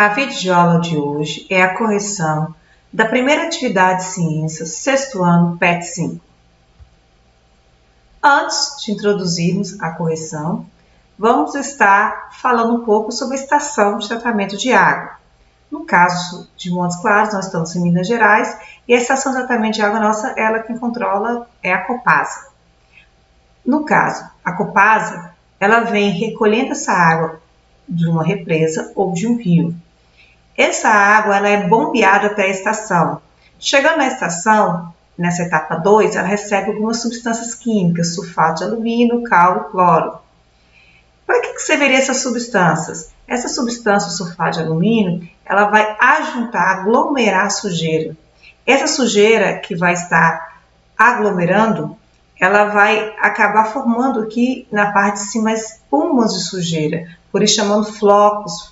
A videoaula de hoje é a correção da primeira atividade de ciências, sexto ano, PET 5. Antes de introduzirmos a correção, vamos estar falando um pouco sobre a estação de tratamento de água. No caso de Montes Claros, nós estamos em Minas Gerais e a estação de tratamento de água nossa, ela quem controla é a Copasa. No caso, a Copasa, ela vem recolhendo essa água de uma represa ou de um rio. Essa água ela é bombeada até a estação. Chegando na estação, nessa etapa 2, ela recebe algumas substâncias químicas, sulfato de alumínio, cal e cloro. Para que serviria essas substâncias? Essa substância, o sulfato de alumínio, ela vai ajuntar, aglomerar a sujeira. Essa sujeira que vai estar aglomerando, ela vai acabar formando aqui na parte de cima espumas de sujeira, por isso chamando flocos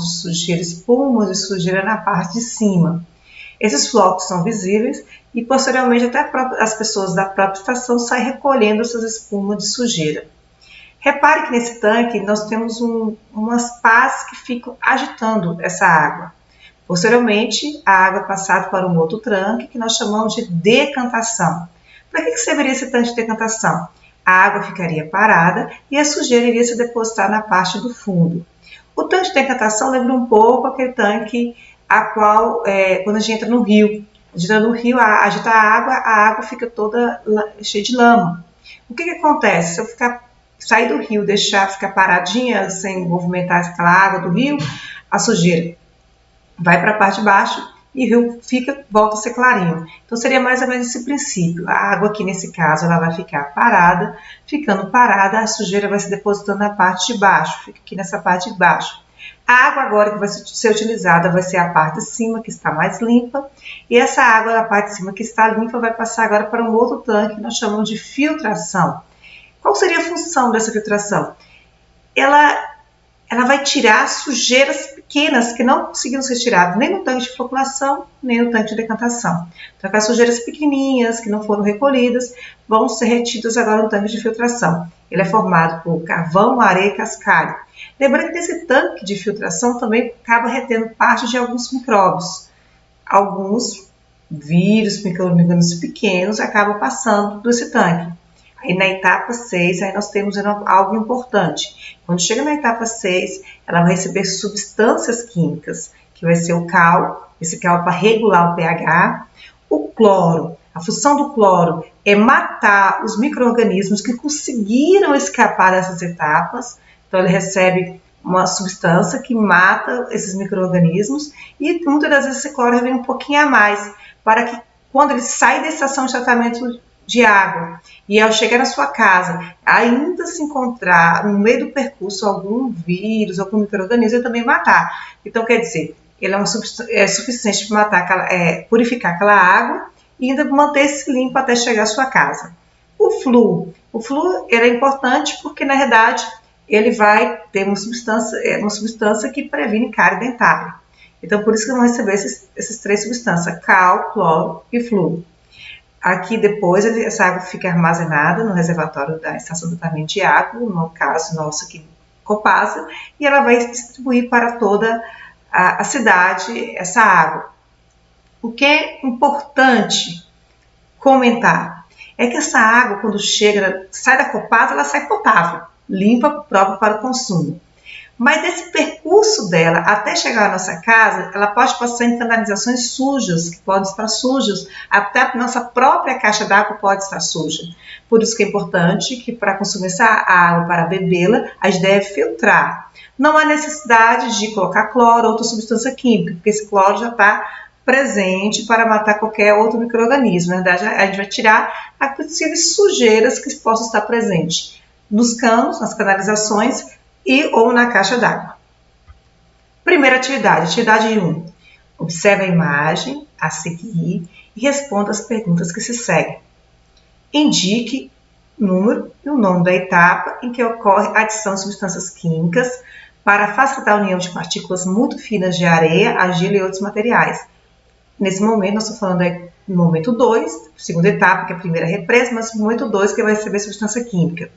de sujeira, espumas de sujeira na parte de cima. Esses flocos são visíveis e posteriormente até as pessoas da própria estação saem recolhendo essas espumas de sujeira. Repare que nesse tanque nós temos umas pás que ficam agitando essa água. Posteriormente, a água é passada para um outro tanque que nós chamamos de decantação. Para que serviria esse tanque de decantação? A água ficaria parada e a sujeira iria se depositar na parte do fundo. O tanque de decantação lembra um pouco aquele tanque quando a gente entra no rio. A gente entra no rio, agita a água fica toda cheia de lama. O que acontece? Se eu sair do rio, ficar paradinha sem movimentar aquela água do rio, a sujeira vai para a parte de baixo e o rio volta a ser clarinho. Então seria mais ou menos esse princípio. A água aqui nesse caso ela vai ficar parada, ficando parada a sujeira vai se depositando na parte de baixo, fica aqui nessa parte de baixo. A água agora que vai ser utilizada vai ser a parte de cima que está mais limpa e essa água da parte de cima que está limpa vai passar agora para um outro tanque que nós chamamos de filtração. Qual seria a função dessa filtração? Ela vai tirar sujeiras pequenas que não conseguiram ser tiradas nem no tanque de floculação, nem no tanque de decantação. Então, aquelas sujeiras pequenininhas que não foram recolhidas vão ser retidas agora no tanque de filtração. Ele é formado por carvão, areia e cascalho. Lembrando que esse tanque de filtração também acaba retendo parte de alguns micróbios. Alguns vírus, micro-organismos pequenos acabam passando por esse tanque. Aí na etapa 6, aí nós temos algo importante. Quando chega na etapa 6, ela vai receber substâncias químicas, que vai ser o cal, esse cal para regular o pH. O cloro, a função do cloro é matar os micro-organismos que conseguiram escapar dessas etapas. Então ele recebe uma substância que mata esses micro-organismos e muitas das vezes esse cloro vem um pouquinho a mais, para que quando ele sai da estação de tratamento de água e ao chegar na sua casa ainda se encontrar no meio do percurso algum vírus, algum micro-organismo, ele também matar. Então quer dizer, ele é suficiente para matar, purificar aquela água e ainda manter-se limpo até chegar à sua casa. O flúor ele é importante porque na verdade ele vai ter uma substância que previne cárie dentária. Então por isso que vamos receber essas três substâncias, cal, cloro e flúor. Aqui depois essa água fica armazenada no reservatório da estação de tratamento de água, no caso nosso aqui Copasa, e ela vai distribuir para toda a cidade essa água. O que é importante comentar é que essa água quando sai da Copasa, ela sai potável, limpa, própria para o consumo. Mas nesse percurso dela até chegar à nossa casa, ela pode passar em canalizações sujas, que podem estar sujas, até a nossa própria caixa d'água pode estar suja. Por isso que é importante que para consumir essa água, para bebê-la, a gente deve filtrar. Não há necessidade de colocar cloro ou outra substância química, porque esse cloro já está presente para matar qualquer outro micro-organismo. Na verdade, a gente vai tirar as possíveis sujeiras que possam estar presentes nos canos, nas canalizações, ou na caixa d'água. Primeira atividade 1. Observe a imagem a seguir e responda as perguntas que se seguem. Indique o número e o nome da etapa em que ocorre a adição de substâncias químicas para facilitar a união de partículas muito finas de areia, argila e outros materiais. Nesse momento, nós estamos falando do momento 2, segunda etapa, que é a primeira represa, mas momento 2, que vai receber substância química.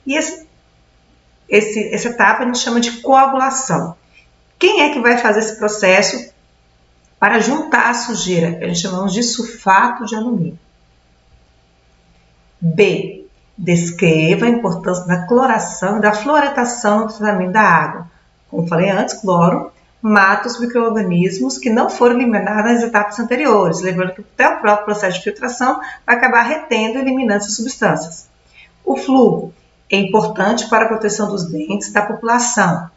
E essa etapa a gente chama de coagulação. Quem é que vai fazer esse processo para juntar a sujeira? A gente chamamos de sulfato de alumínio. B. Descreva a importância da cloração e da fluoretação no tratamento da água. Como falei antes, cloro mata os micro-organismos que não foram eliminados nas etapas anteriores, lembrando que até o próprio processo de filtração vai acabar retendo e eliminando essas substâncias. O flúor é importante para a proteção dos dentes da população.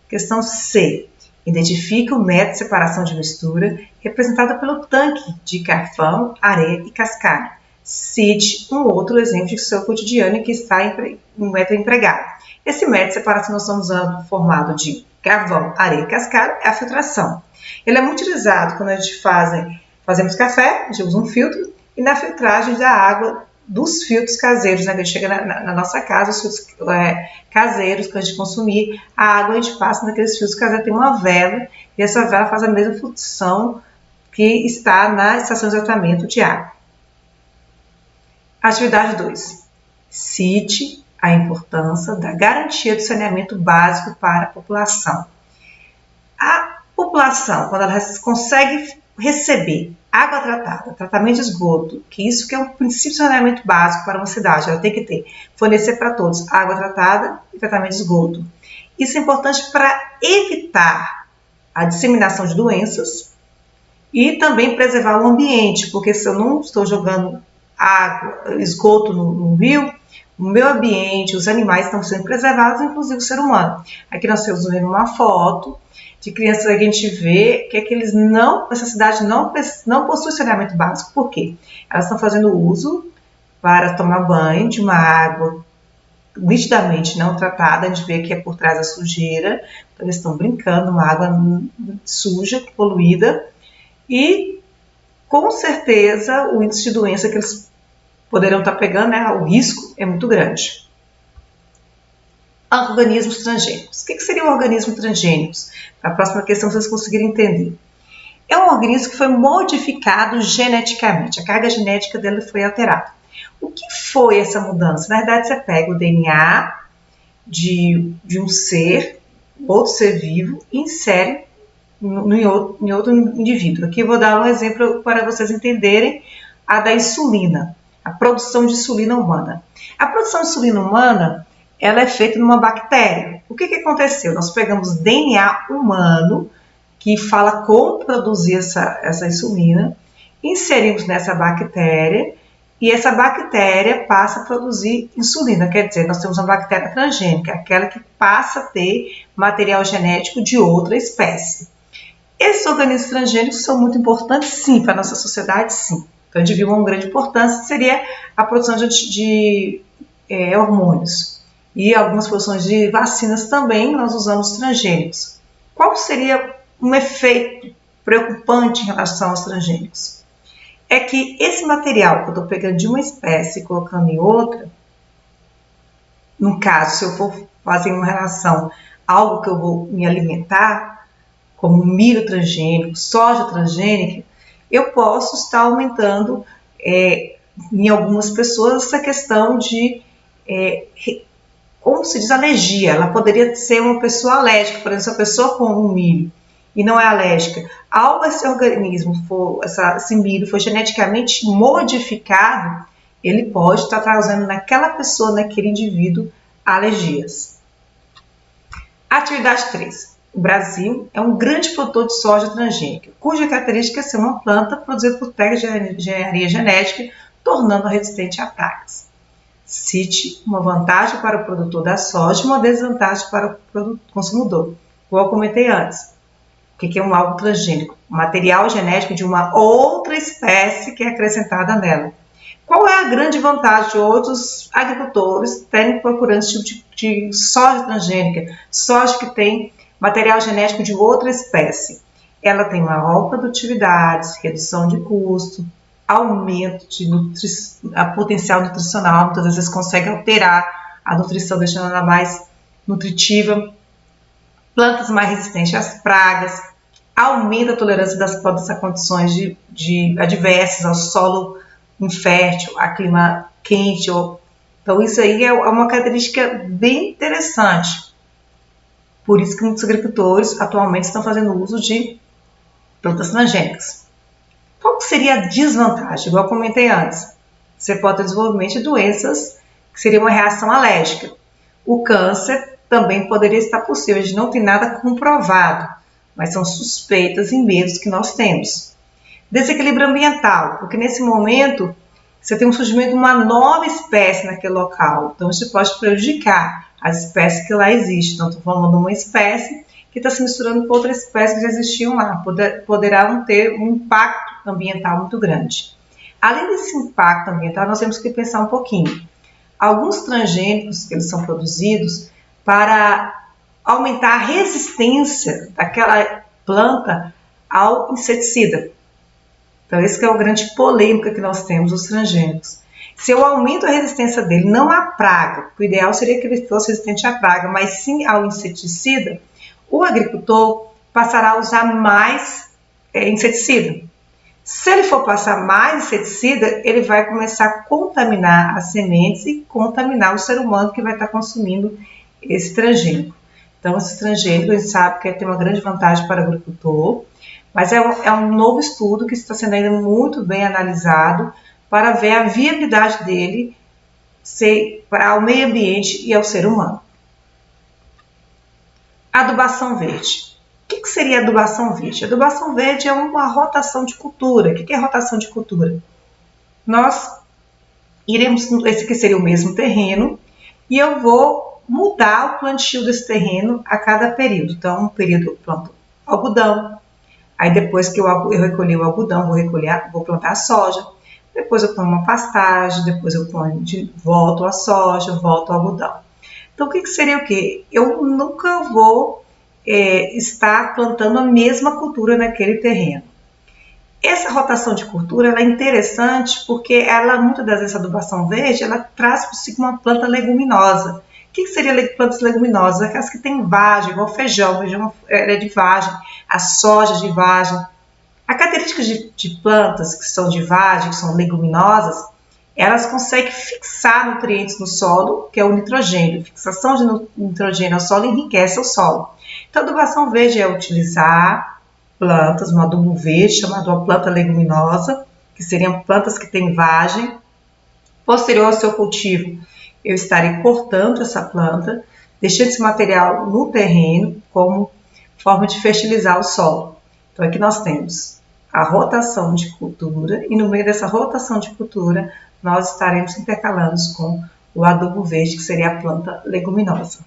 Questão C. Identifique o método de separação de mistura representado pelo tanque de carvão, areia e cascalho. Cite um outro exemplo de seu cotidiano em que está um método empregado. Esse método de separação nós estamos usando formado de carvão, areia e cascalho é a filtração. Ele é muito utilizado quando a gente fazemos café, a gente usa um filtro, e na filtragem da água dos filtros caseiros, né? Que chega na nossa casa, os filtros caseiros que a gente consumir, a água a gente passa naqueles filtros caseiros, tem uma vela, e essa vela faz a mesma função que está na estação de tratamento de água. Atividade 2. Cite a importância da garantia do saneamento básico para a população. A população, quando ela consegue receber água tratada, tratamento de esgoto, que isso que é um princípio de saneamento básico para uma cidade, ela tem que ter, fornecer para todos água tratada e tratamento de esgoto. Isso é importante para evitar a disseminação de doenças e também preservar o ambiente, porque se eu não estou jogando água, esgoto no rio, o meu ambiente, os animais estão sendo preservados, inclusive o ser humano. Aqui nós estamos vendo uma foto de crianças que a gente vê que essa cidade não possui saneamento básico. Por quê? Elas estão fazendo uso para tomar banho de uma água nitidamente não tratada, a gente vê que é por trás da sujeira, então eles estão brincando, uma água suja, poluída, e com certeza o índice de doença que eles poderão estar pegando, né, o risco é muito grande. Organismos transgênicos. O que seriam organismos transgênicos? Para a próxima questão vocês conseguirem entender. É um organismo que foi modificado geneticamente, a carga genética dele foi alterada. O que foi essa mudança? Na verdade, você pega o DNA de um ser, outro ser vivo, e insere em outro indivíduo. Aqui eu vou dar um exemplo para vocês entenderem a da insulina, a produção de insulina humana. A produção de insulina humana, ela é feita numa bactéria. O que aconteceu? Nós pegamos DNA humano, que fala como produzir essa insulina, inserimos nessa bactéria, e essa bactéria passa a produzir insulina. Quer dizer, nós temos uma bactéria transgênica, aquela que passa a ter material genético de outra espécie. Esses organismos transgênicos são muito importantes, sim, para a nossa sociedade, sim. Então, a gente viu uma grande importância, seria a produção de hormônios. E algumas produções de vacinas também nós usamos transgênicos. Qual seria um efeito preocupante em relação aos transgênicos? É que esse material que eu estou pegando de uma espécie e colocando em outra, no caso, se eu for fazer uma relação a algo que eu vou me alimentar, como milho transgênico, soja transgênica, eu posso estar aumentando em algumas pessoas essa questão de, como se diz, alergia. Ela poderia ser uma pessoa alérgica, por exemplo, se a pessoa come um milho e não é alérgica, ao esse organismo, esse milho for geneticamente modificado, ele pode estar trazendo naquela pessoa, naquele indivíduo, alergias. Atividade 3. O Brasil é um grande produtor de soja transgênica, cuja característica é ser uma planta produzida por técnicas de engenharia genética, tornando-a resistente a pragas. Cite uma vantagem para o produtor da soja e uma desvantagem para o consumidor. Como eu comentei antes, o que é um algo transgênico? Material genético de uma outra espécie que é acrescentada nela. Qual é a grande vantagem de outros agricultores terem procurando esse tipo de soja transgênica? Soja que tem material genético de outra espécie. Ela tem maior produtividade, redução de custo, aumento de potencial nutricional, muitas vezes consegue alterar a nutrição, deixando ela mais nutritiva. Plantas mais resistentes às pragas, aumenta a tolerância das plantas a condições de adversas, ao solo infértil, a clima quente. Então isso aí é uma característica bem interessante, Por isso que muitos agricultores atualmente estão fazendo uso de plantas transgênicas. Qual seria a desvantagem? Igual eu comentei antes, você pode ter desenvolvimento de doenças que seria uma reação alérgica. O câncer também poderia estar possível, a gente não tem nada comprovado, mas são suspeitas e medos que nós temos. Desequilíbrio ambiental, porque nesse momento você tem um surgimento de uma nova espécie naquele local, então isso pode prejudicar as espécies que lá existem. Então, estou falando de uma espécie que está se misturando com outras espécies que já existiam lá, poderão ter um impacto ambiental muito grande. Além desse impacto ambiental, nós temos que pensar um pouquinho. Alguns transgênicos, eles são produzidos para aumentar a resistência daquela planta ao inseticida. Então, esse que é o grande polêmica que nós temos, os transgênicos. Se eu aumento a resistência dele, não à praga, o ideal seria que ele fosse resistente à praga, mas sim ao inseticida, o agricultor passará a usar mais inseticida. Se ele for passar mais inseticida, ele vai começar a contaminar as sementes e contaminar o ser humano que vai estar consumindo esse transgênico. Então, esse transgênico, a gente sabe que tem uma grande vantagem para o agricultor, mas é um novo estudo que está sendo ainda muito bem analisado para ver a viabilidade dele para o meio ambiente e ao ser humano. Adubação verde. O que seria adubação verde? Adubação verde é uma rotação de cultura. O que é rotação de cultura? Nós iremos, esse aqui seria o mesmo terreno, e eu vou mudar o plantio desse terreno a cada período. Então, um período eu planto algodão, aí depois que eu recolhi o algodão, vou plantar a soja, depois eu planto uma pastagem, depois eu volto a soja, volto ao algodão. Então, o que seria o quê? Eu nunca vou estar plantando a mesma cultura naquele terreno. Essa rotação de cultura ela é interessante porque muitas das vezes, a adubação verde, ela traz consigo uma planta leguminosa. O que seria plantas leguminosas? Aquelas que têm vagem, igual o feijão é de vagem, a soja de vagem. A característica de plantas que são de vagem, que são leguminosas, elas conseguem fixar nutrientes no solo, que é o nitrogênio. A fixação de nitrogênio ao solo enriquece o solo. Então, a adubação verde é utilizar plantas, um adubo verde chamado uma planta leguminosa, que seriam plantas que têm vagem. Posterior ao seu cultivo, eu estarei cortando essa planta, deixando esse material no terreno como forma de fertilizar o solo. Então, aqui nós temos a rotação de cultura e no meio dessa rotação de cultura nós estaremos intercalando com o adubo verde, que seria a planta leguminosa.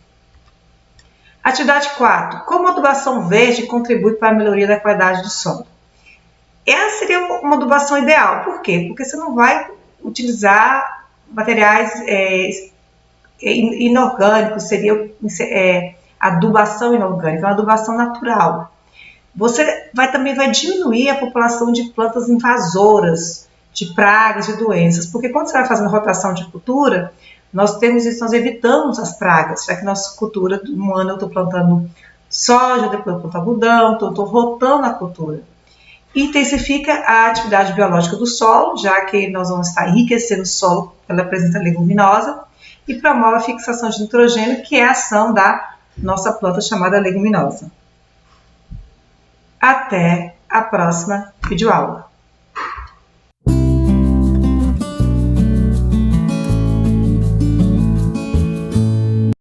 Atividade 4. Como a adubação verde contribui para a melhoria da qualidade do solo? Essa seria uma adubação ideal. Por quê? Porque você não vai utilizar materiais inorgânicos, seria adubação inorgânica, uma adubação natural. Você também vai diminuir a população de plantas invasoras, de pragas, de doenças, porque quando você vai fazendo rotação de cultura, nós evitamos as pragas, já que nossa cultura, um ano eu estou plantando soja, depois eu planto algodão, então eu estou rotando a cultura. Intensifica a atividade biológica do solo, já que nós vamos estar enriquecendo o solo pela presença leguminosa, e promove a fixação de nitrogênio, que é a ação da nossa planta chamada leguminosa. Até a próxima videoaula.